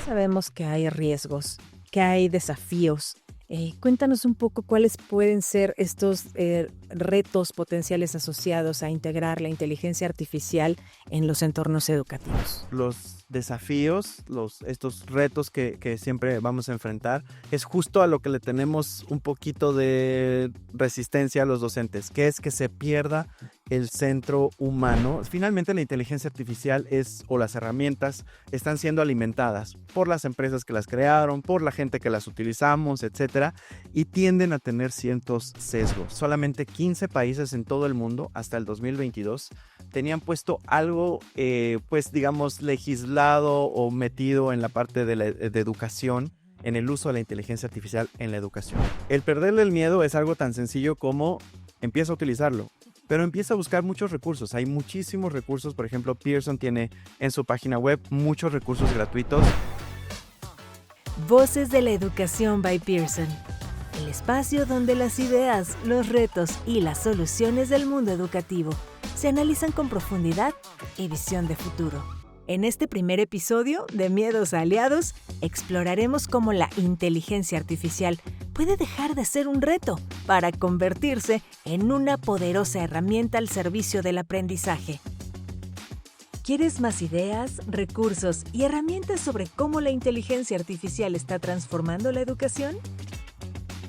Sabemos que hay riesgos, que hay desafíos. Cuéntanos un poco cuáles pueden ser estos retos potenciales asociados a integrar la inteligencia artificial en los entornos educativos. Los desafíos, estos retos que siempre vamos a enfrentar, es justo a lo que le tenemos un poquito de resistencia a los docentes, que es que se pierda el centro humano. Finalmente la inteligencia artificial o las herramientas están siendo alimentadas por las empresas que las crearon, por la gente que las utilizamos, etcétera, y tienden a tener ciertos sesgos. Solamente 15 países en todo el mundo hasta el 2022 tenían puesto algo, digamos, legislado o metido en la parte de educación, en el uso de la inteligencia artificial en la educación. El perderle el miedo es algo tan sencillo como empieza a utilizarlo, pero empieza a buscar muchos recursos. Hay muchísimos recursos. Por ejemplo, Pearson tiene en su página web muchos recursos gratuitos. Voces de la Educación by Pearson. El espacio donde las ideas, los retos y las soluciones del mundo educativo se analizan con profundidad y visión de futuro. En este primer episodio de Miedos a Aliados, exploraremos cómo la inteligencia artificial puede dejar de ser un reto para convertirse en una poderosa herramienta al servicio del aprendizaje. ¿Quieres más ideas, recursos y herramientas sobre cómo la inteligencia artificial está transformando la educación?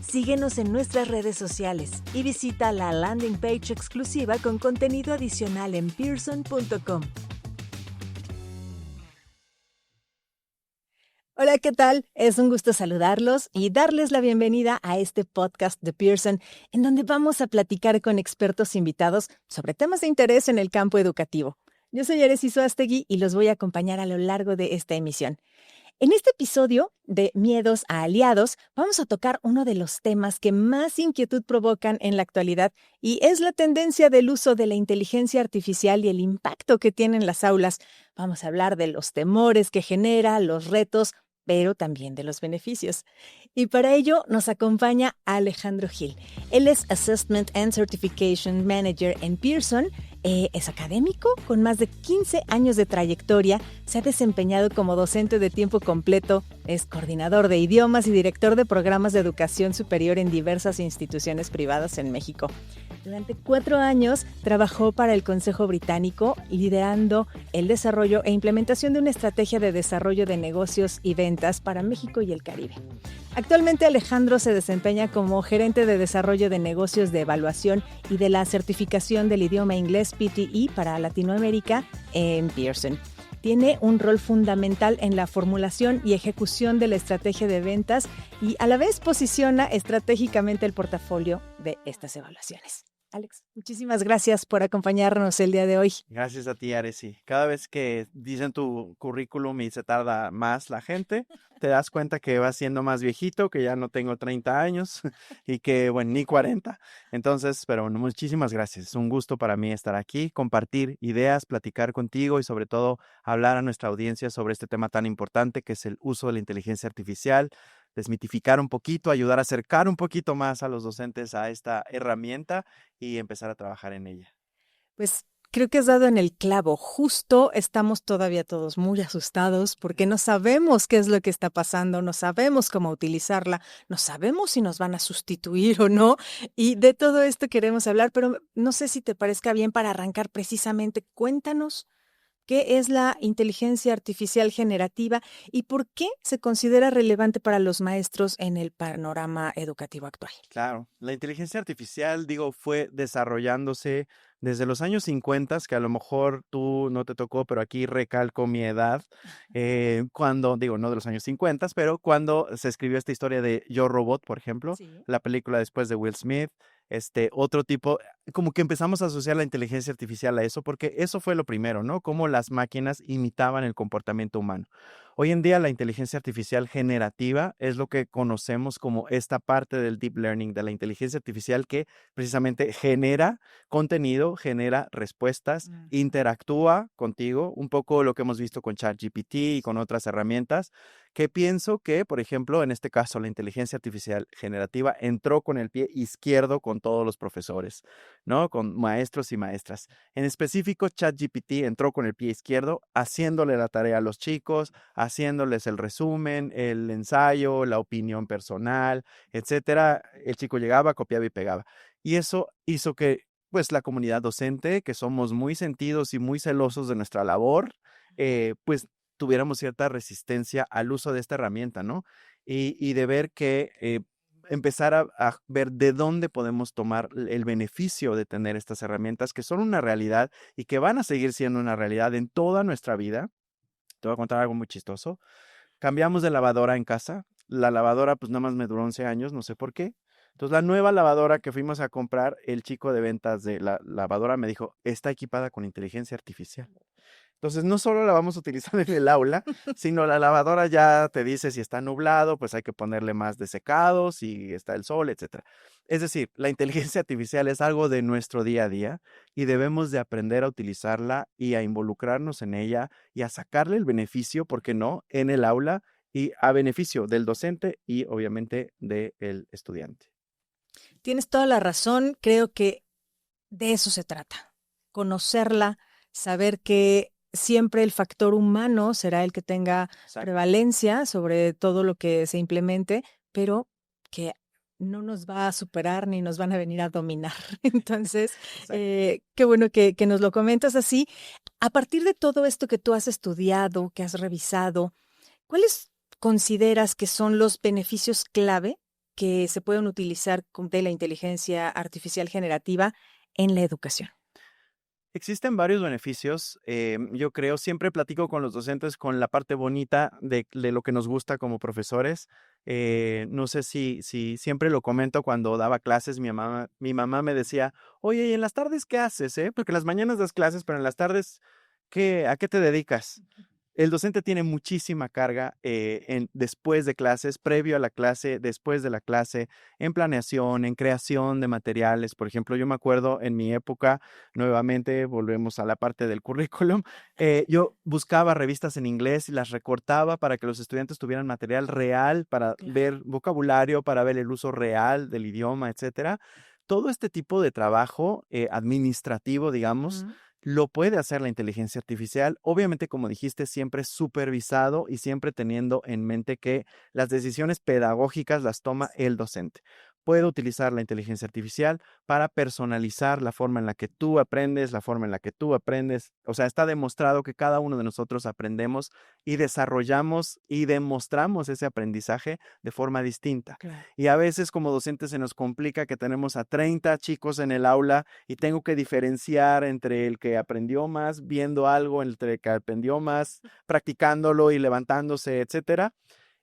Síguenos en nuestras redes sociales y visita la landing page exclusiva con contenido adicional en pearson.com. Hola, ¿qué tal? Es un gusto saludarlos y darles la bienvenida a este podcast de Pearson, en donde vamos a platicar con expertos invitados sobre temas de interés en el campo educativo. Yo soy Ares Izoastegui y los voy a acompañar a lo largo de esta emisión. En este episodio de Miedos a Aliados, vamos a tocar uno de los temas que más inquietud provocan en la actualidad y es la tendencia del uso de la inteligencia artificial y el impacto que tiene en las aulas. Vamos a hablar de los temores que genera, los retos, pero también de los beneficios. Y para ello nos acompaña Alejandro Gil. Él es Assessment and Certification Manager en Pearson. Es académico con más de 15 años de trayectoria, se ha desempeñado como docente de tiempo completo, es coordinador de idiomas y director de programas de educación superior en diversas instituciones privadas en México. Durante 4 años trabajó para el Consejo Británico, liderando el desarrollo e implementación de una estrategia de desarrollo de negocios y ventas para México y el Caribe. Actualmente Alejandro se desempeña como gerente de desarrollo de negocios de evaluación y de la certificación del idioma inglés PTE para Latinoamérica en Pearson. Tiene un rol fundamental en la formulación y ejecución de la estrategia de ventas y a la vez posiciona estratégicamente el portafolio de estas evaluaciones. Alex, muchísimas gracias por acompañarnos el día de hoy. Gracias a ti, Aresi. Cada vez que dicen tu currículum y se tarda más la gente, te das cuenta que vas siendo más viejito, que ya no tengo 30 años y que, bueno, ni 40. Entonces, pero bueno, muchísimas gracias. Es un gusto para mí estar aquí, compartir ideas, platicar contigo y sobre todo hablar a nuestra audiencia sobre este tema tan importante que es el uso de la inteligencia artificial, desmitificar un poquito, ayudar a acercar un poquito más a los docentes a esta herramienta y empezar a trabajar en ella. Pues creo que has dado en el clavo. Justo estamos todavía todos muy asustados porque no sabemos qué es lo que está pasando, no sabemos cómo utilizarla, no sabemos si nos van a sustituir o no. Y de todo esto queremos hablar, pero no sé si te parezca bien para arrancar precisamente. Cuéntanos qué es la inteligencia artificial generativa y por qué se considera relevante para los maestros en el panorama educativo actual. Claro, la inteligencia artificial, fue desarrollándose desde los años 50, que a lo mejor tú no te tocó, pero aquí recalco mi edad, cuando, no de los años 50, pero cuando se escribió esta historia de Yo Robot, por ejemplo, Sí. la película después de Will Smith, otro tipo, como que empezamos a asociar la inteligencia artificial a eso, porque eso fue lo primero, ¿no? Cómo las máquinas imitaban el comportamiento humano. Hoy en día la inteligencia artificial generativa es lo que conocemos como esta parte del deep learning, de la inteligencia artificial que precisamente genera contenido, genera respuestas, interactúa contigo, un poco lo que hemos visto con ChatGPT y con otras herramientas que pienso que, por ejemplo, en este caso, la inteligencia artificial generativa entró con el pie izquierdo con todos los profesores, ¿no? Con maestros y maestras. En específico, ChatGPT entró con el pie izquierdo, haciéndole la tarea a los chicos, haciéndoles el resumen, el ensayo, la opinión personal, etcétera. El chico llegaba, copiaba y pegaba. Y eso hizo que, pues, la comunidad docente, que somos muy sentidos y muy celosos de nuestra labor, pues tuviéramos cierta resistencia al uso de esta herramienta, ¿no? Y de ver que empezar a ver de dónde podemos tomar el beneficio de tener estas herramientas que son una realidad y que van a seguir siendo una realidad en toda nuestra vida. Te voy a contar algo muy chistoso. Cambiamos de lavadora en casa. La lavadora pues nada más me duró 11 años, no sé por qué. Entonces la nueva lavadora que fuimos a comprar, el chico de ventas de la lavadora me dijo, está equipada con inteligencia artificial. Entonces, no solo la vamos a utilizar en el aula, sino la lavadora ya te dice si está nublado, pues hay que ponerle más de secado, si está el sol, etcétera. Es decir, la inteligencia artificial es algo de nuestro día a día y debemos de aprender a utilizarla y a involucrarnos en ella y a sacarle el beneficio, ¿por qué no?, en el aula y a beneficio del docente y obviamente del estudiante. Tienes toda la razón, creo que de eso se trata, conocerla, saber que siempre el factor humano será el que tenga Exacto. prevalencia sobre todo lo que se implemente, pero que no nos va a superar ni nos van a venir a dominar. Entonces, Exacto. qué bueno que nos lo comentas así. A partir de todo esto que tú has estudiado, que has revisado, ¿cuáles consideras que son los beneficios clave que se pueden utilizar de la inteligencia artificial generativa en la educación? Existen varios beneficios, yo creo, siempre platico con los docentes con la parte bonita de lo que nos gusta como profesores. No sé si siempre lo comento cuando daba clases, mi mamá me decía, oye, ¿y en las tardes qué haces, Porque en las mañanas das clases, pero en las tardes, ¿a qué te dedicas? El docente tiene muchísima carga después de clases, previo a la clase, después de la clase, en planeación, en creación de materiales. Por ejemplo, yo me acuerdo en mi época, nuevamente volvemos a la parte del currículum, yo buscaba revistas en inglés y las recortaba para que los estudiantes tuvieran material real para Claro. ver vocabulario, para ver el uso real del idioma, etcétera. Todo este tipo de trabajo administrativo, digamos, Ujú. lo puede hacer la inteligencia artificial, obviamente, como dijiste, siempre supervisado y siempre teniendo en mente que las decisiones pedagógicas las toma el docente. Puede utilizar la inteligencia artificial para personalizar la forma en la que tú aprendes, la forma en la que tú aprendes. O sea, está demostrado que cada uno de nosotros aprendemos y desarrollamos y demostramos ese aprendizaje de forma distinta. Claro. Y a veces como docentes se nos complica que tenemos a 30 chicos en el aula y tengo que diferenciar entre el que aprendió más viendo algo, entre el que aprendió más practicándolo y levantándose, etcétera.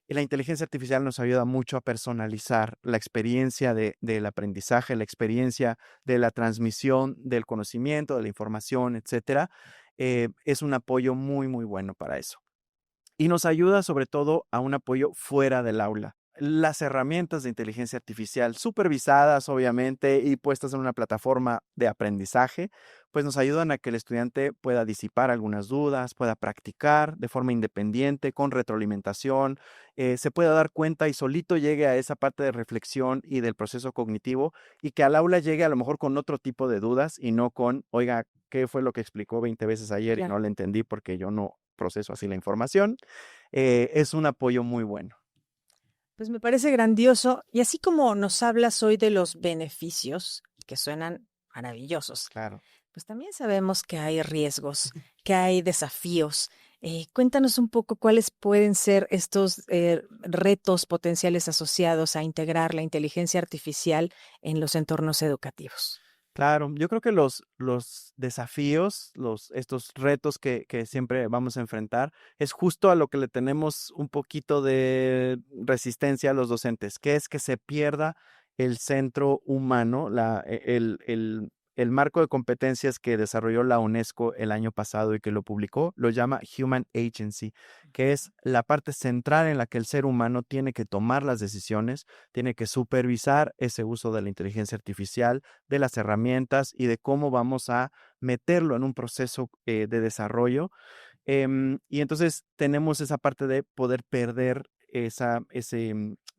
Y la inteligencia artificial nos ayuda mucho a personalizar la experiencia del aprendizaje, la experiencia de la transmisión del conocimiento, de la información, etcétera. Es un apoyo muy, muy bueno para eso. Y nos ayuda sobre todo a un apoyo fuera del aula. Las herramientas de inteligencia artificial supervisadas, obviamente, y puestas en una plataforma de aprendizaje, pues nos ayudan a que el estudiante pueda disipar algunas dudas, pueda practicar de forma independiente, con retroalimentación, se pueda dar cuenta y solito llegue a esa parte de reflexión y del proceso cognitivo y que al aula llegue a lo mejor con otro tipo de dudas y no con, oiga, ¿qué fue lo que explicó 20 veces ayer y Claro. no le entendí porque yo no proceso así la información? Es un apoyo muy bueno. Pues me parece grandioso. Y así como nos hablas hoy de los beneficios, que suenan maravillosos, Claro. pues también sabemos que hay riesgos, que hay desafíos. Cuéntanos un poco cuáles pueden ser estos retos potenciales asociados a integrar la inteligencia artificial en los entornos educativos. Claro, yo creo que los desafíos, estos retos que siempre vamos a enfrentar, es justo a lo que le tenemos un poquito de resistencia a los docentes, que es que se pierda el centro humano, el marco de competencias que desarrolló la UNESCO el año pasado y que lo publicó, lo llama Human Agency, que es la parte central en la que el ser humano tiene que tomar las decisiones, tiene que supervisar ese uso de la inteligencia artificial, de las herramientas y de cómo vamos a meterlo en un proceso de desarrollo. Y entonces tenemos esa parte de poder perder ese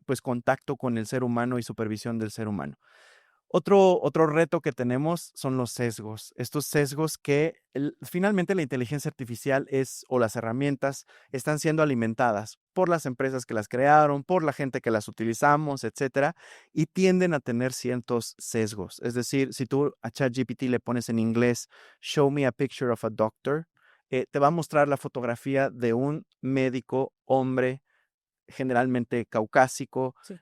pues contacto con el ser humano y supervisión del ser humano. Otro reto que tenemos son los sesgos. Estos sesgos que finalmente la inteligencia artificial o las herramientas están siendo alimentadas por las empresas que las crearon, por la gente que las utilizamos, etcétera, y tienden a tener ciertos sesgos. Es decir, si tú a ChatGPT le pones en inglés, "Show me a picture of a doctor", te va a mostrar la fotografía de un médico hombre, generalmente caucásico, Sí.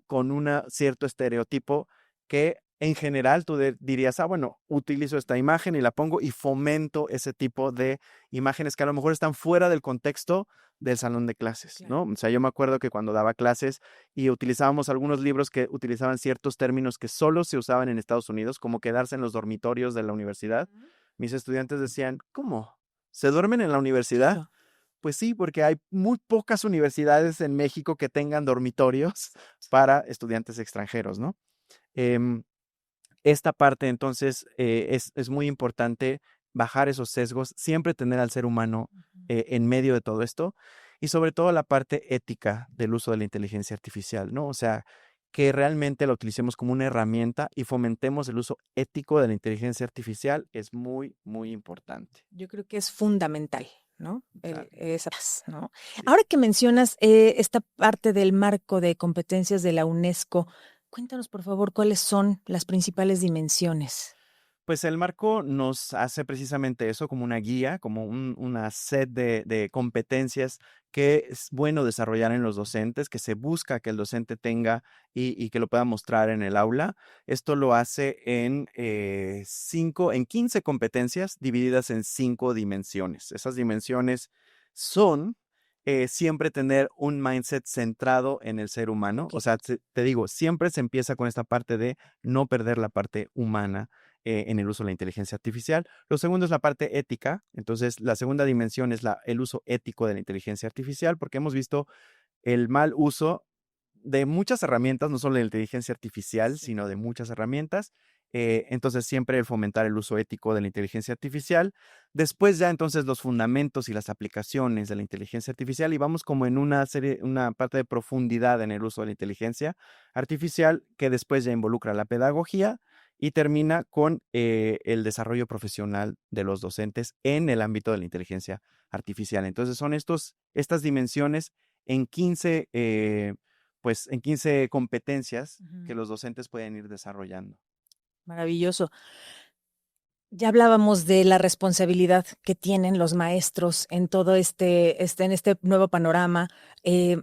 con un cierto estereotipo que en general tú dirías, bueno, utilizo esta imagen y la pongo y fomento ese tipo de imágenes que a lo mejor están fuera del contexto del salón de clases, Claro. ¿no? O sea, yo me acuerdo que cuando daba clases y utilizábamos algunos libros que utilizaban ciertos términos que solo se usaban en Estados Unidos, como quedarse en los dormitorios de la universidad, mis estudiantes decían, ¿cómo? ¿Se duermen en la universidad? Claro. Pues sí, porque hay muy pocas universidades en México que tengan dormitorios para estudiantes extranjeros, ¿no? Em, Esta parte entonces es muy importante bajar esos sesgos, siempre tener al ser humano Ujú. en medio de todo esto y sobre todo la parte ética del uso de la inteligencia artificial, ¿no? O sea, que realmente la utilicemos como una herramienta y fomentemos el uso ético de la inteligencia artificial es muy, muy importante. Yo creo que es fundamental, ¿no? Claro, Esa paz, ¿no? sí. Ahora que mencionas esta parte del marco de competencias de la UNESCO, cuéntanos por favor cuáles son las principales dimensiones. Pues el marco nos hace precisamente eso, como una guía, como una set de competencias que es bueno desarrollar en los docentes, que se busca que el docente tenga y que lo pueda mostrar en el aula. Esto lo hace en 15 competencias divididas en 5 dimensiones. Esas dimensiones son siempre tener un mindset centrado en el ser humano. O Ok. sea, te digo, siempre se empieza con esta parte de no perder la parte humana en el uso de la inteligencia artificial. Lo segundo es la parte ética. Entonces, la segunda dimensión es el uso ético de la inteligencia artificial, porque hemos visto el mal uso de muchas herramientas, no solo de la inteligencia artificial, Sí. sino de muchas herramientas. Entonces, siempre el fomentar el uso ético de la inteligencia artificial. Después ya entonces los fundamentos y las aplicaciones de la inteligencia artificial y vamos como en una parte de profundidad en el uso de la inteligencia artificial que después ya involucra la pedagogía y termina con el desarrollo profesional de los docentes en el ámbito de la inteligencia artificial. Entonces son estas dimensiones en 15, pues en 15 competencias Ujú. que los docentes pueden ir desarrollando. Maravilloso. Ya hablábamos de la responsabilidad que tienen los maestros en todo en este nuevo panorama. Eh,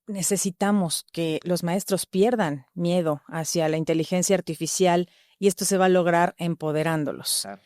Necesitamos que los maestros pierdan miedo hacia la inteligencia artificial y esto se va a lograr empoderándolos. Claro.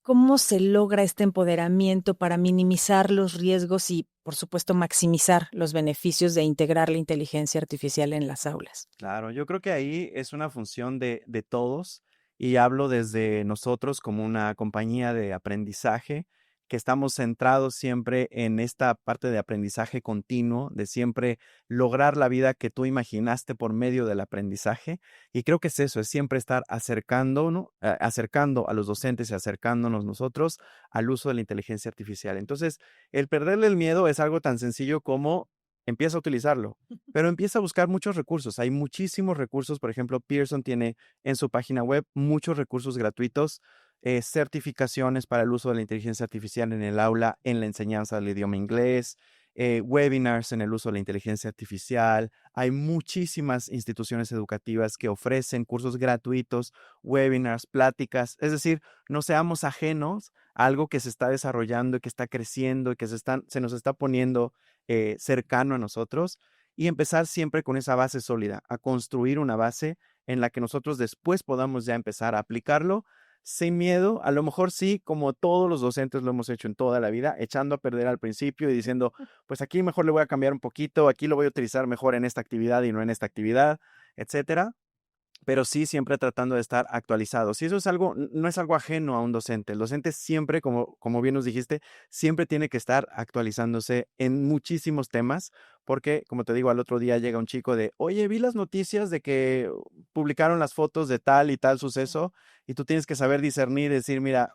¿Cómo se logra este empoderamiento para minimizar los riesgos y, por supuesto, maximizar los beneficios de integrar la inteligencia artificial en las aulas? Claro, yo creo que ahí es una función de todos y hablo desde nosotros como una compañía de aprendizaje que estamos centrados siempre en esta parte de aprendizaje continuo, de siempre lograr la vida que tú imaginaste por medio del aprendizaje. Y creo que es eso, es siempre estar acercando, ¿no? Acercando a los docentes y acercándonos nosotros al uso de la inteligencia artificial. Entonces, el perderle el miedo es algo tan sencillo como empieza a utilizarlo. Pero empieza a buscar muchos recursos. Hay muchísimos recursos. Por ejemplo, Pearson tiene en su página web muchos recursos gratuitos, certificaciones para el uso de la inteligencia artificial en el aula, en la enseñanza del idioma inglés, webinars en el uso de la inteligencia artificial. Hay muchísimas instituciones educativas que ofrecen cursos gratuitos, webinars, pláticas. Es decir, no seamos ajenos a algo que se está desarrollando y que está creciendo y que se nos está poniendo cercano a nosotros y empezar siempre con esa base sólida, a construir una base en la que nosotros después podamos ya empezar a aplicarlo sin miedo, a lo mejor sí, como todos los docentes lo hemos hecho en toda la vida, echando a perder al principio y diciendo, pues aquí mejor le voy a cambiar un poquito, aquí lo voy a utilizar mejor en esta actividad y no en esta actividad, etcétera, pero sí siempre tratando de estar actualizados. Y eso es algo, no es algo ajeno a un docente. El docente siempre, como bien nos dijiste, siempre tiene que estar actualizándose en muchísimos temas, porque, como te digo, al otro día llega un chico de, oye, vi las noticias de que publicaron las fotos de tal y tal Sí. suceso, y tú tienes que saber discernir y decir, mira,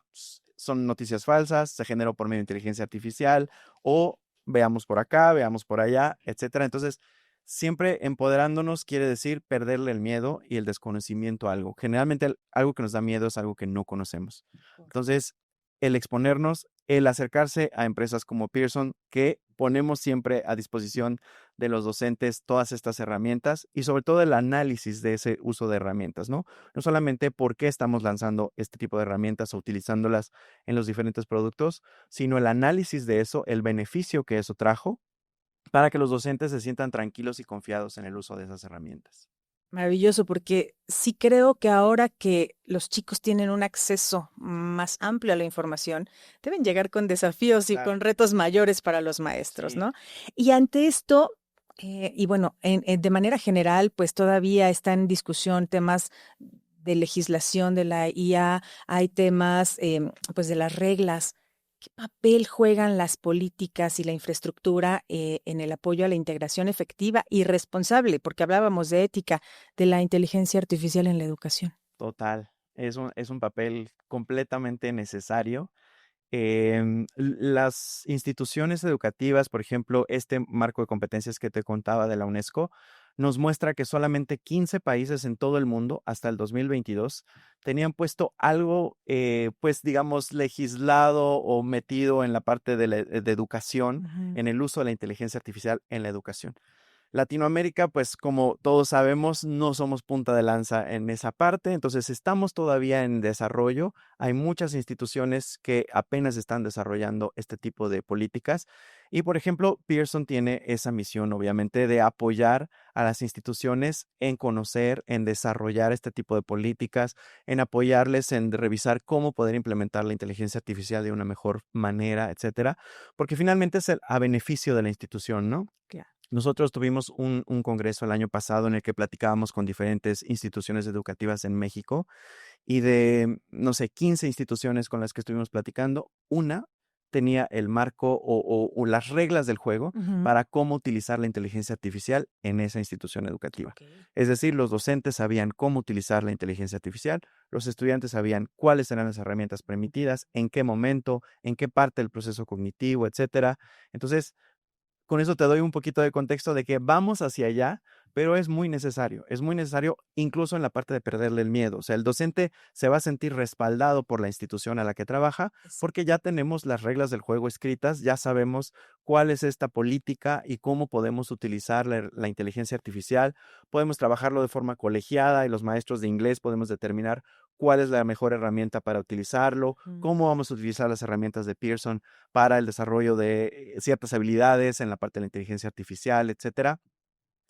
son noticias falsas, se generó por medio de inteligencia artificial o veamos por acá, veamos por allá, etcétera. Entonces, siempre empoderándonos quiere decir perderle el miedo y el desconocimiento a algo. Generalmente algo que nos da miedo es algo que no conocemos. Entonces, el exponernos, el acercarse a empresas como Pearson, que ponemos siempre a disposición de los docentes todas estas herramientas y sobre todo el análisis de ese uso de herramientas, ¿no? No solamente por qué estamos lanzando este tipo de herramientas o utilizándolas en los diferentes productos, sino el análisis de eso, el beneficio que eso trajo para que los docentes se sientan tranquilos y confiados en el uso de esas herramientas. Maravilloso, porque sí creo que ahora que los chicos tienen un acceso más amplio a la información, deben llegar con desafíos y Claro. con retos mayores para los maestros, Sí. ¿no? Y ante esto, y bueno, de manera general, pues todavía está en discusión temas de legislación de la IA, hay temas, pues de las reglas. ¿Qué papel juegan las políticas y la infraestructura en el apoyo a la integración efectiva y responsable? Porque hablábamos de ética de la inteligencia artificial en la educación. Total, es un papel completamente necesario. Las instituciones educativas, por ejemplo, este marco de competencias que te contaba de la UNESCO, nos muestra que solamente 15 países en todo el mundo hasta el 2022 tenían puesto algo, pues digamos, legislado o metido en la parte de educación, Ujú. en el uso de la inteligencia artificial en la educación. Latinoamérica, pues como todos sabemos, no somos punta de lanza en esa parte, entonces estamos todavía en desarrollo. Hay muchas instituciones que apenas están desarrollando este tipo de políticas y, por ejemplo, Pearson tiene esa misión, obviamente, de apoyar a las instituciones en conocer, en desarrollar este tipo de políticas, en apoyarles en revisar cómo poder implementar la inteligencia artificial de una mejor manera, etcétera, porque finalmente es a beneficio de la institución, ¿no? Claro. Nosotros tuvimos un congreso el año pasado en el que platicábamos con diferentes instituciones educativas en México y de, no sé, 15 instituciones con las que estuvimos platicando, una tenía el marco o las reglas del juego Ujú. para cómo utilizar la inteligencia artificial en esa institución educativa. Ok. Es decir, los docentes sabían cómo utilizar la inteligencia artificial, los estudiantes sabían cuáles eran las herramientas permitidas, en qué momento, en qué parte del proceso cognitivo, etcétera. Entonces, con eso te doy un poquito de contexto de que vamos hacia allá, pero es muy necesario incluso en la parte de perderle el miedo. O sea, el docente se va a sentir respaldado por la institución a la que trabaja porque ya tenemos las reglas del juego escritas, ya sabemos cuál es esta política y cómo podemos utilizar la inteligencia artificial. Podemos trabajarlo de forma colegiada y los maestros de inglés podemos determinar cuál es la mejor herramienta para utilizarlo, Mm. cómo vamos a utilizar las herramientas de Pearson para el desarrollo de ciertas habilidades en la parte de la inteligencia artificial, etcétera.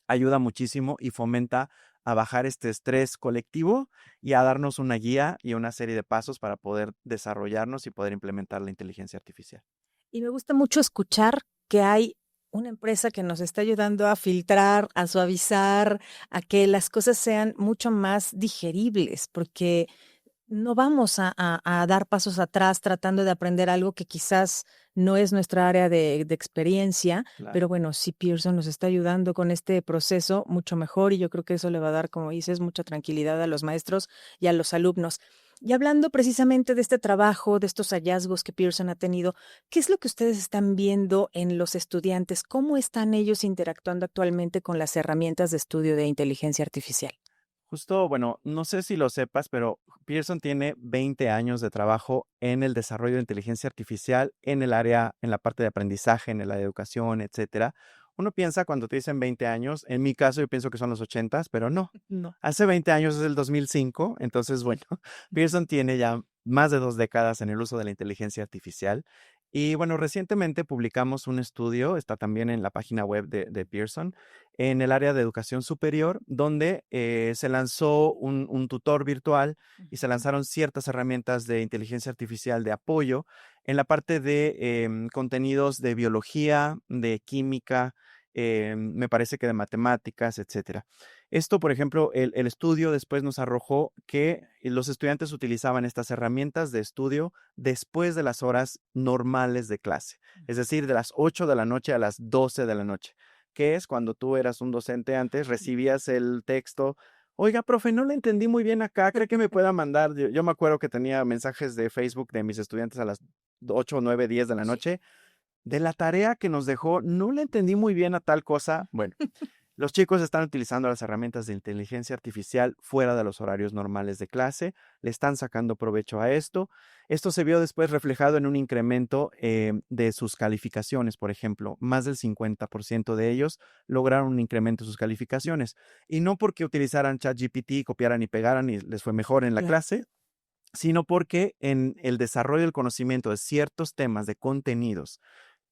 Ayuda muchísimo y fomenta a bajar este estrés colectivo y a darnos una guía y una serie de pasos para poder desarrollarnos y poder implementar la inteligencia artificial. Y me gusta mucho escuchar que hay una empresa que nos está ayudando a filtrar, a suavizar, a que las cosas sean mucho más digeribles, porque no vamos a dar pasos atrás tratando de aprender algo que quizás no es nuestra área de experiencia, Claro. pero bueno, si Pearson nos está ayudando con este proceso, mucho mejor y yo creo que eso le va a dar, como dices, mucha tranquilidad a los maestros y a los alumnos. Y hablando precisamente de este trabajo, de estos hallazgos que Pearson ha tenido, ¿qué es lo que ustedes están viendo en los estudiantes? ¿Cómo están ellos interactuando actualmente con las herramientas de estudio de inteligencia artificial? Justo, bueno, no sé si lo sepas, pero Pearson tiene 20 años de trabajo en el desarrollo de inteligencia artificial en el área, en la parte de aprendizaje, en la educación, etcétera. Uno piensa cuando te dicen 20 años, en mi caso yo pienso que son los 80s, pero no. No. Hace 20 años es el 2005, entonces, bueno, Pearson tiene ya más de 2 décadas en el uso de la inteligencia artificial. Y bueno, recientemente publicamos un estudio, está también en la página web de Pearson, en el área de educación superior, donde se lanzó un tutor virtual y se lanzaron ciertas herramientas de inteligencia artificial de apoyo en la parte de contenidos de biología, de química, me parece que de matemáticas, etcétera. Esto, por ejemplo, el estudio después nos arrojó que los estudiantes utilizaban estas herramientas de estudio después de las horas normales de clase, es decir, de las 8 de la noche a las 12 de la noche, que es cuando tú eras un docente antes, recibías el texto Oiga, profe, no le entendí muy bien acá, ¿cree que me pueda mandar? Yo me acuerdo que tenía mensajes de Facebook de mis estudiantes a las 8, 9, 10 de la Sí. noche. De la tarea que nos dejó, no le entendí muy bien a tal cosa. Bueno, los chicos están utilizando las herramientas de inteligencia artificial fuera de los horarios normales de clase, le están sacando provecho a esto. Esto se vio después reflejado en un incremento de sus calificaciones, por ejemplo. Más del 50% de ellos lograron un incremento en sus calificaciones. Y no porque utilizaran ChatGPT, copiaran y pegaran y les fue mejor en la Claro. clase, sino porque en el desarrollo del conocimiento de ciertos temas de contenidos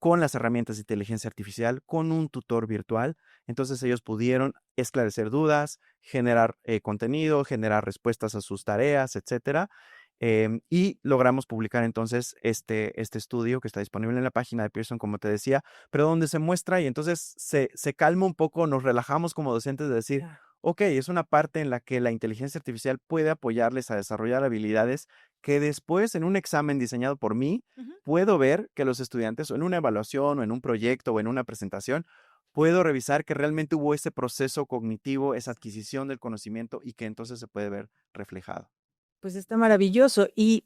con las herramientas de inteligencia artificial, con un tutor virtual. Entonces ellos pudieron esclarecer dudas, generar contenido, generar respuestas a sus tareas, etcétera. Y logramos publicar entonces este estudio que está disponible en la página de Pearson, como te decía, pero donde se muestra y entonces se calma un poco, nos relajamos como docentes de decir, Ya. ok, es una parte en la que la inteligencia artificial puede apoyarles a desarrollar habilidades que después en un examen diseñado por mí, Ujú. puedo ver que los estudiantes o en una evaluación o en un proyecto o en una presentación, puedo revisar que realmente hubo ese proceso cognitivo, esa adquisición del conocimiento y que entonces se puede ver reflejado. Pues está maravilloso. Y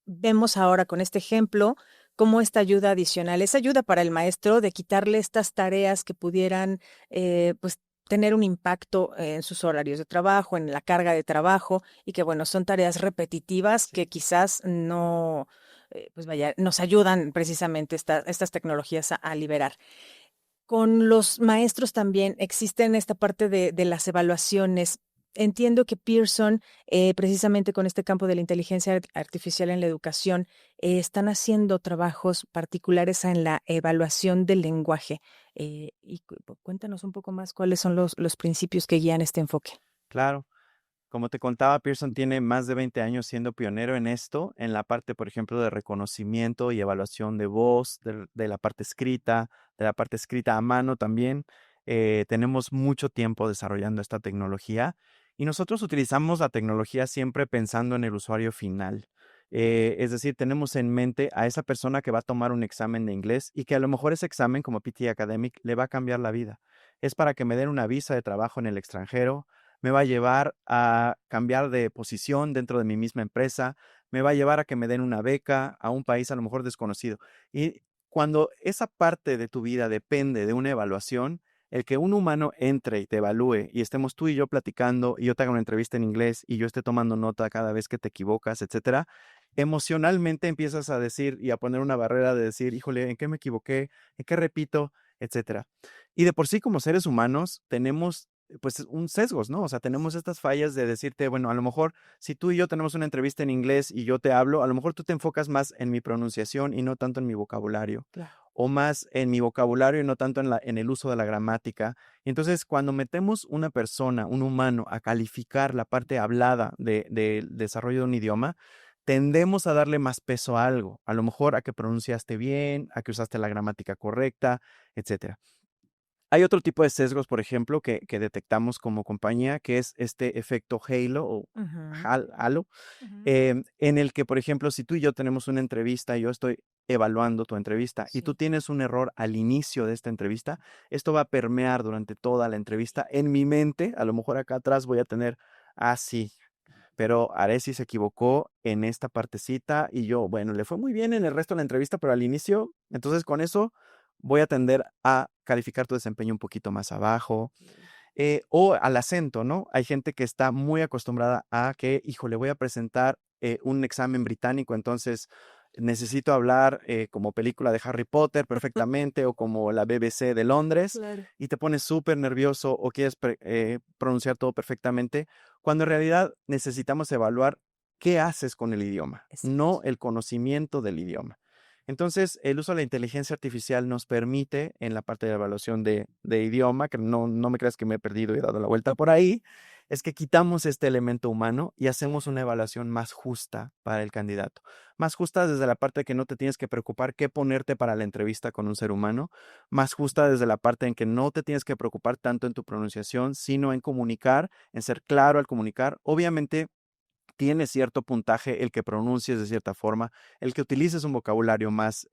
vemos ahora con este ejemplo cómo esta ayuda adicional es ayuda para el maestro de quitarle estas tareas que pudieran, pues, tener un impacto en sus horarios de trabajo, en la carga de trabajo, y que, bueno, son tareas repetitivas Sí. que quizás no, pues vaya, nos ayudan precisamente estas tecnologías a liberar. Con los maestros también existen esta parte de las evaluaciones. Entiendo que Pearson, precisamente con este campo de la inteligencia artificial en la educación, están haciendo trabajos particulares en la evaluación del lenguaje. Cuéntanos un poco más cuáles son los principios que guían este enfoque. Claro. Como te contaba, Pearson tiene más de 20 años siendo pionero en esto, en la parte, por ejemplo, de reconocimiento y evaluación de voz, de la parte escrita, de la parte escrita a mano también. Tenemos mucho tiempo desarrollando esta tecnología y nosotros utilizamos la tecnología siempre pensando en el usuario final. Es decir, tenemos en mente a esa persona que va a tomar un examen de inglés y que a lo mejor ese examen como PT Academic le va a cambiar la vida. Es para que me den una visa de trabajo en el extranjero, me va a llevar a cambiar de posición dentro de mi misma empresa, me va a llevar a que me den una beca a un país a lo mejor desconocido. Y cuando esa parte de tu vida depende de una evaluación, el que un humano entre y te evalúe y estemos tú y yo platicando y yo te haga una entrevista en inglés y yo esté tomando nota cada vez que te equivocas, etcétera, emocionalmente empiezas a decir y a poner una barrera de decir, híjole, ¿en qué me equivoqué? ¿En qué repito? Etcétera. Y de por sí como seres humanos tenemos pues un sesgos, ¿no? O sea, tenemos estas fallas de decirte, bueno, a lo mejor si tú y yo tenemos una entrevista en inglés y yo te hablo, a lo mejor tú te enfocas más en mi pronunciación y no tanto en mi vocabulario, Claro. o más en mi vocabulario y no tanto en el uso de la gramática. Y entonces, cuando metemos una persona, un humano, a calificar la parte hablada del desarrollo de un idioma, tendemos a darle más peso a algo, a lo mejor a que pronunciaste bien, a que usaste la gramática correcta, etcétera. Hay otro tipo de sesgos, por ejemplo, que detectamos como compañía, que es este efecto halo o Ujú, halo, ujú. en el que, por ejemplo, si tú y yo tenemos una entrevista y yo estoy evaluando tu entrevista y tú Sí. tienes un error al inicio de esta entrevista, esto va a permear durante toda la entrevista. En mi mente, a lo mejor acá atrás voy a tener, sí, pero Aresi se equivocó en esta partecita y yo, bueno, le fue muy bien en el resto de la entrevista, pero al inicio, entonces con eso voy a tender a calificar tu desempeño un poquito más abajo. O al acento, ¿no? Hay gente que está muy acostumbrada a que, hijo, le voy a presentar un examen británico, entonces necesito hablar como película de Harry Potter perfectamente o como la BBC de Londres Claro. y te pones súper nervioso o quieres pronunciar todo perfectamente, cuando en realidad necesitamos evaluar qué haces con el idioma, Exacto. no el conocimiento del idioma. Entonces, el uso de la inteligencia artificial nos permite, en la parte de evaluación de idioma, que no me creas que me he perdido y he dado la vuelta por ahí, es que quitamos este elemento humano y hacemos una evaluación más justa para el candidato. Más justa desde la parte de que no te tienes que preocupar qué ponerte para la entrevista con un ser humano. Más justa desde la parte en que no te tienes que preocupar tanto en tu pronunciación, sino en comunicar, en ser claro al comunicar. Obviamente, tiene cierto puntaje el que pronuncies de cierta forma, el que utilices un vocabulario más,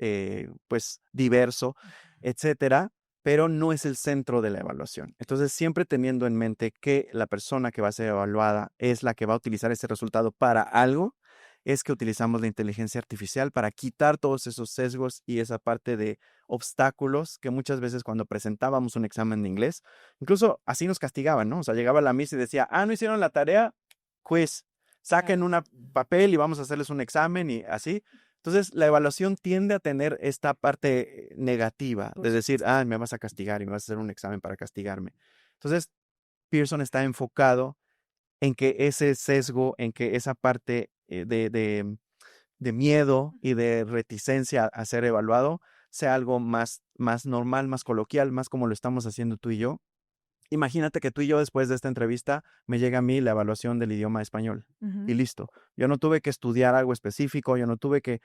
pues, diverso, etcétera. pero no es el centro de la evaluación. Entonces, siempre teniendo en mente que la persona que va a ser evaluada es la que va a utilizar ese resultado para algo, es que utilizamos la inteligencia artificial para quitar todos esos sesgos y esa parte de obstáculos que muchas veces cuando presentábamos un examen de inglés, incluso así nos castigaban, ¿no? O sea, llegaba la miss y decía, no hicieron la tarea, quiz, saquen un papel y vamos a hacerles un examen y así. Entonces, la evaluación tiende a tener esta parte negativa de decir, me vas a castigar y me vas a hacer un examen para castigarme. Entonces, Pearson está enfocado en que ese sesgo, en que esa parte de miedo y de reticencia a ser evaluado sea algo más normal, más coloquial, más como lo estamos haciendo tú y yo. Imagínate que tú y yo después de esta entrevista me llega a mí la evaluación del idioma español y listo. Yo no tuve que estudiar algo específico, yo no tuve que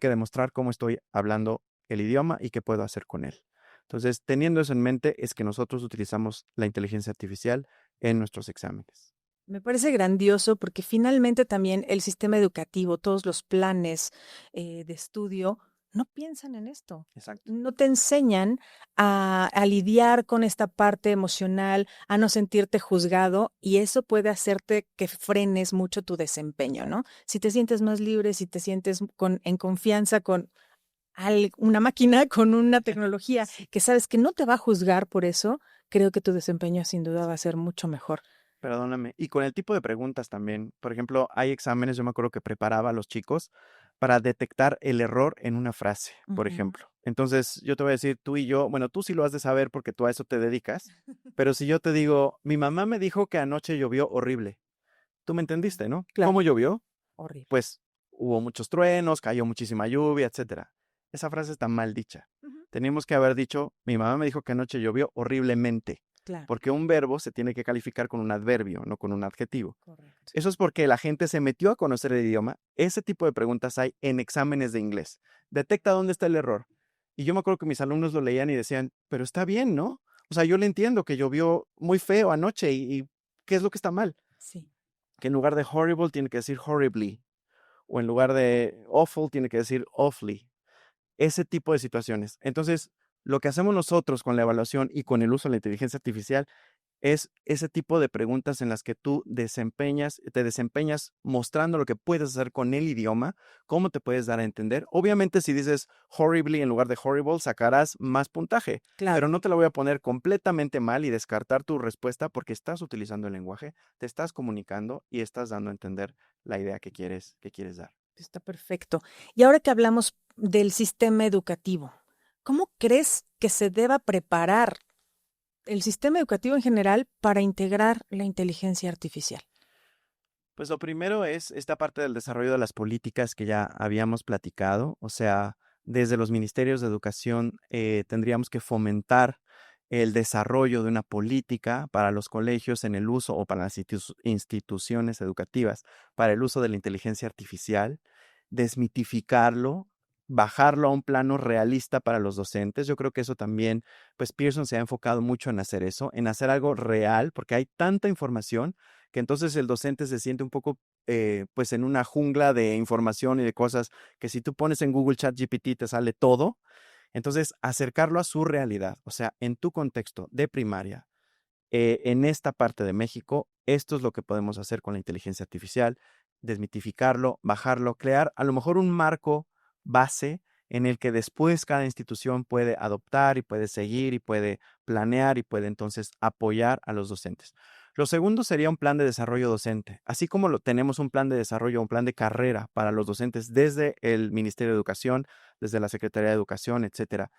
demostrar cómo estoy hablando el idioma y qué puedo hacer con él. Entonces, teniendo eso en mente, es que nosotros utilizamos la inteligencia artificial en nuestros exámenes. Me parece grandioso porque finalmente también el sistema educativo, todos los planes de estudio, no piensan en esto. Exacto. No te enseñan a lidiar con esta parte emocional, a no sentirte juzgado y eso puede hacerte que frenes mucho tu desempeño, ¿no? Si te sientes más libre, si te sientes en confianza con una máquina, con una tecnología que sabes que no te va a juzgar por eso, creo que tu desempeño sin duda va a ser mucho mejor. Perdóname. Y con el tipo de preguntas también. Por ejemplo, hay exámenes, yo me acuerdo que preparaba a los chicos para detectar el error en una frase, por ejemplo. Entonces, yo te voy a decir, tú y yo, bueno, tú sí lo has de saber porque tú a eso te dedicas, pero si yo te digo, mi mamá me dijo que anoche llovió horrible, tú me entendiste, ¿no? Claro. ¿Cómo llovió? Horrible. Pues hubo muchos truenos, cayó muchísima lluvia, etcétera. Esa frase está mal dicha. Teníamos que haber dicho, mi mamá me dijo que anoche llovió horriblemente. Claro. Porque un verbo se tiene que calificar con un adverbio, no con un adjetivo. Correcto. Eso es porque la gente se metió a conocer el idioma. Ese tipo de preguntas hay en exámenes de inglés. Detecta dónde está el error. Y yo me acuerdo que mis alumnos lo leían y decían, pero está bien, ¿no? O sea, yo le entiendo que llovió muy feo anoche y ¿qué es lo que está mal? Sí. Que en lugar de horrible tiene que decir horribly. O en lugar de awful tiene que decir awfully. Ese tipo de situaciones. Entonces, lo que hacemos nosotros con la evaluación y con el uso de la inteligencia artificial es ese tipo de preguntas en las que tú te desempeñas mostrando lo que puedes hacer con el idioma, cómo te puedes dar a entender. Obviamente, si dices horribly en lugar de horrible, sacarás más puntaje, Claro. pero no te lo voy a poner completamente mal y descartar tu respuesta porque estás utilizando el lenguaje, te estás comunicando y estás dando a entender la idea que quieres dar. Está perfecto. Y ahora que hablamos del sistema educativo, ¿cómo crees que se deba preparar el sistema educativo en general para integrar la inteligencia artificial? Pues lo primero es esta parte del desarrollo de las políticas que ya habíamos platicado, o sea, desde los ministerios de educación tendríamos que fomentar el desarrollo de una política para los colegios en el uso o para las instituciones educativas, para el uso de la inteligencia artificial, desmitificarlo, bajarlo a un plano realista para los docentes. Yo creo que eso también, pues Pearson se ha enfocado mucho en hacer eso, en hacer algo real, porque hay tanta información que entonces el docente se siente un poco pues en una jungla de información y de cosas que si tú pones en Google ChatGPT te sale todo. Entonces, acercarlo a su realidad, o sea, en tu contexto de primaria, en esta parte de México, esto es lo que podemos hacer con la inteligencia artificial, desmitificarlo, bajarlo, crear a lo mejor un marco base en el que después cada institución puede adoptar y puede seguir y puede planear y puede entonces apoyar a los docentes. Lo segundo sería un plan de desarrollo docente, así como tenemos un plan de desarrollo, un plan de carrera para los docentes desde el Ministerio de Educación, desde la Secretaría de Educación, etcétera.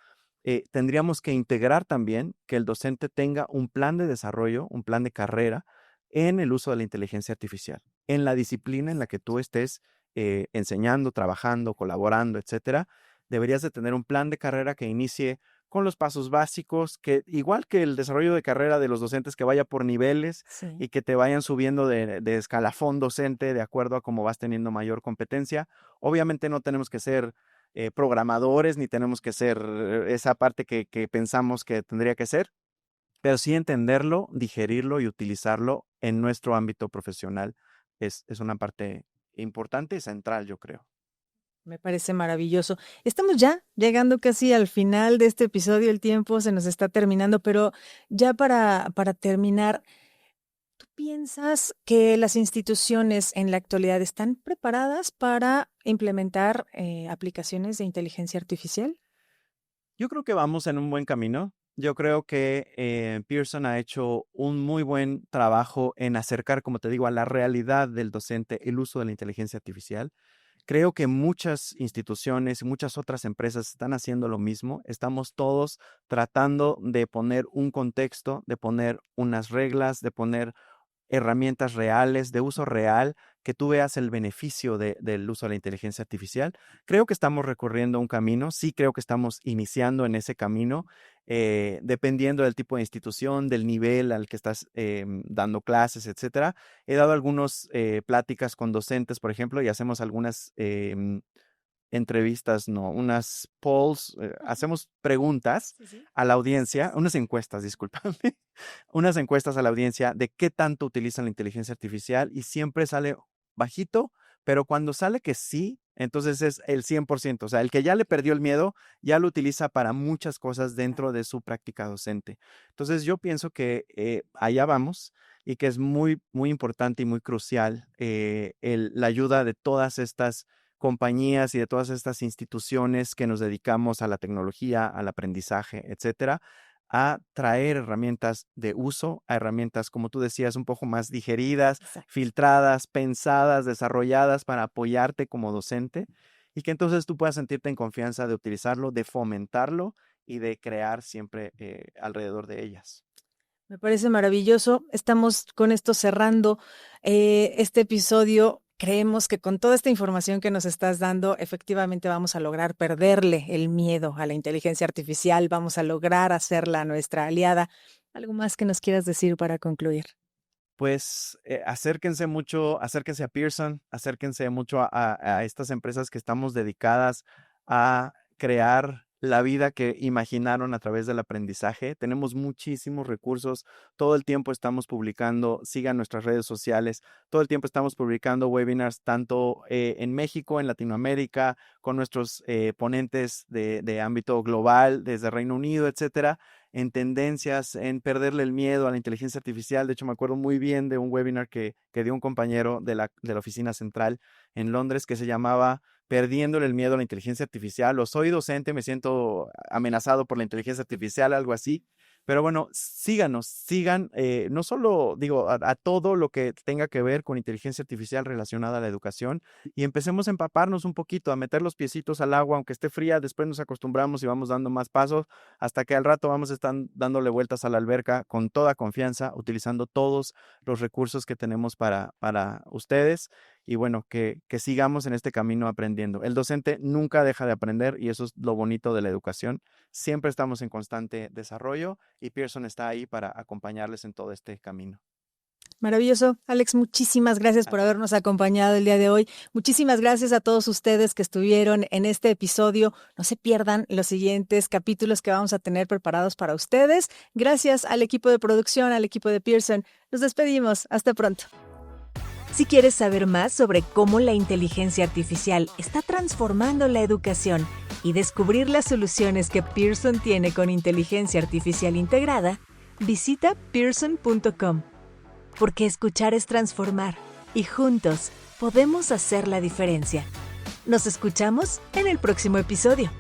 Tendríamos que integrar también que el docente tenga un plan de desarrollo, un plan de carrera en el uso de la inteligencia artificial, en la disciplina en la que tú estés enseñando, trabajando, colaborando, etcétera. Deberías de tener un plan de carrera que inicie con los pasos básicos, que igual que el desarrollo de carrera de los docentes, que vaya por niveles y que te vayan subiendo de escalafón docente de acuerdo a cómo vas teniendo mayor competencia. Obviamente no tenemos que ser programadores ni tenemos que ser esa parte que pensamos que tendría que ser, pero sí entenderlo, digerirlo y utilizarlo en nuestro ámbito profesional es una parte importante y central, yo creo. Me parece maravilloso. Estamos ya llegando casi al final de este episodio, el tiempo se nos está terminando, pero ya para terminar, ¿tú piensas que las instituciones en la actualidad están preparadas para implementar aplicaciones de inteligencia artificial? Yo creo que vamos en un buen camino. Yo creo que Pearson ha hecho un muy buen trabajo en acercar, como te digo, a la realidad del docente el uso de la inteligencia artificial. Creo que muchas instituciones y muchas otras empresas están haciendo lo mismo. Estamos todos tratando de poner un contexto, de poner unas reglas, de poner herramientas reales, de uso real, que tú veas el beneficio del uso de la inteligencia artificial. Creo que estamos recorriendo un camino, sí creo que estamos iniciando en ese camino, dependiendo del tipo de institución, del nivel al que estás dando clases, etcétera. He dado algunas pláticas con docentes, por ejemplo, y hacemos algunas entrevistas, no, unas polls, hacemos preguntas Sí, sí. a la audiencia, unas encuestas, discúlpame, unas encuestas a la audiencia de qué tanto utilizan la inteligencia artificial y siempre sale bajito, pero cuando sale que sí, entonces es el 100%, o sea, el que ya le perdió el miedo, ya lo utiliza para muchas cosas dentro de su práctica docente. Entonces yo pienso que allá vamos y que es muy, muy importante y muy crucial la ayuda de todas estas compañías y de todas estas instituciones que nos dedicamos a la tecnología, al aprendizaje, etcétera, a traer herramientas de uso, a herramientas, como tú decías, un poco más digeridas, Exacto. filtradas, pensadas, desarrolladas para apoyarte como docente y que entonces tú puedas sentirte en confianza de utilizarlo, de fomentarlo y de crear siempre alrededor de ellas. Me parece maravilloso. Estamos con esto cerrando este episodio. Creemos que con toda esta información que nos estás dando, efectivamente vamos a lograr perderle el miedo a la inteligencia artificial, vamos a lograr hacerla nuestra aliada. ¿Algo más que nos quieras decir para concluir? Pues acérquense mucho, acérquense a Pearson, acérquense mucho a estas empresas que estamos dedicadas a crear la vida que imaginaron a través del aprendizaje. Tenemos muchísimos recursos, todo el tiempo estamos publicando, sigan nuestras redes sociales, todo el tiempo estamos publicando webinars tanto en México, en Latinoamérica, con nuestros ponentes de ámbito global, desde Reino Unido, etcétera, en tendencias, en perderle el miedo a la inteligencia artificial. De hecho, me acuerdo muy bien de un webinar que dio un compañero de la oficina central en Londres que se llamaba Perdiéndole el miedo a la inteligencia artificial, o soy docente, me siento amenazado por la inteligencia artificial, algo así. Pero bueno, síganos, sigan, no solo digo a todo lo que tenga que ver con inteligencia artificial relacionada a la educación y empecemos a empaparnos un poquito, a meter los piecitos al agua, aunque esté fría, después nos acostumbramos y vamos dando más pasos hasta que al rato vamos a estar dándole vueltas a la alberca con toda confianza, utilizando todos los recursos que tenemos para ustedes y bueno, que sigamos en este camino aprendiendo. El docente nunca deja de aprender y eso es lo bonito de la educación. Siempre estamos en constante desarrollo y Pearson está ahí para acompañarles en todo este camino. Maravilloso. Alex, muchísimas gracias por habernos acompañado el día de hoy. Muchísimas gracias a todos ustedes que estuvieron en este episodio. No se pierdan los siguientes capítulos que vamos a tener preparados para ustedes. Gracias al equipo de producción, al equipo de Pearson. Nos despedimos. Hasta pronto. Si quieres saber más sobre cómo la inteligencia artificial está transformando la educación y descubrir las soluciones que Pearson tiene con inteligencia artificial integrada, visita pearson.com. Porque escuchar es transformar y juntos podemos hacer la diferencia. Nos escuchamos en el próximo episodio.